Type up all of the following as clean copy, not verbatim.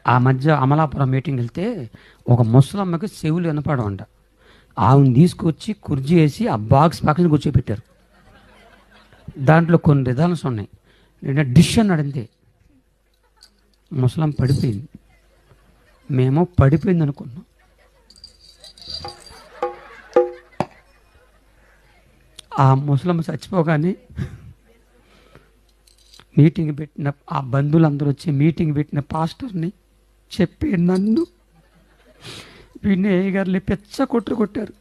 ఆ మధ్య అమలాపురం మీటింగ్ వెళ్తే ఒక ముసలమ్మకి చెవులు వినపడవంట. ఆమెను తీసుకొచ్చి కుర్చీ వేసి ఆ బాక్స్ పక్కన కూర్చోబెట్టారు. దాంట్లో కొన్ని రిజల్ట్స్ ఉన్నాయి. నేను డిష్ అన్నాడు అంతే. ముసలం పడిపోయింది. మేము పడిపోయింది అనుకున్నాం. ఆ ముసలమ్మ చచ్చిపోగానే మీటింగ్ పెట్టిన ఆ బంధువులందరూ వచ్చి మీటింగ్ పెట్టిన పాస్టర్ని చెప్పి నన్ను వినయ్ గారిని పెచ్చ కొట్టారు.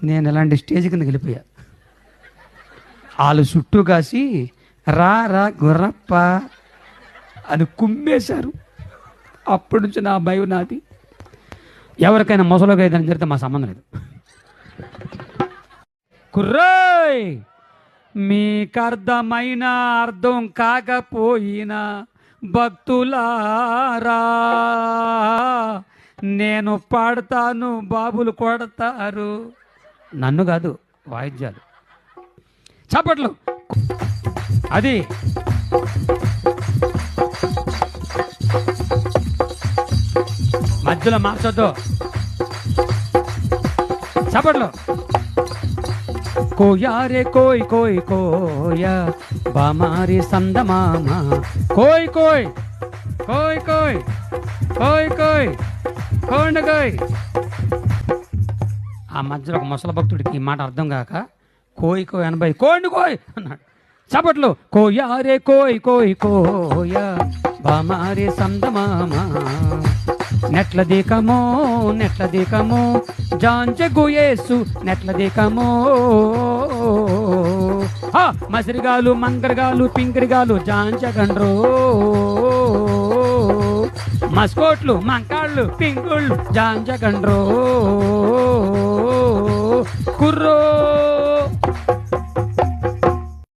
నేను ఎలాంటి స్టేజ్ కింద వెళ్ళిపోయా. వాళ్ళు చుట్టూ కాసి రా రా గుర్రప్ప అని కుమ్మేశారు. అప్పటి నుంచి నా భయం నాది. ఎవరికైనా మొసలుగా ఏదైనా జరిగితే మా సంబంధం లేదు. కుర్రోయ్, మీకు అర్థమైన అర్థం కాకపోయినా భక్తులారా, నేను పాడతాను, బాబులు కొడతారు. నన్ను కాదు, వాయిద్యాలు. చప్పట్లు. అది మధ్యలో మార్చొద్దు. చప్పట్లు. కోయారే కోయ్ కోయ్ కోయా బామారి సందమామ కోయ్ కోయ్ కోయ్ కోయ్ కోయ్ కోయ్ కోండ కోయ్. ఆ మధ్యలో ఒక ముసల భక్తుడికి ఈ మాట అర్థం కాక కోయ్ కోయ్ అనబై కోండు కోయ్ అన్నాడు. చప్పట్లు. కోయారే కోయ్ కోయ్ కోయా బామారి సందమామ నెట్ల దీకమో జాంచె గుయేసు నెట్ల దీకమో. మసిరిగాలు మంగరగాలు పింకరిగాలు జాంచగండ్రో, మస్కోట్లు మంకాళ్ళు పింకుళ్ళు జాంచగండ్రో. కుర్రో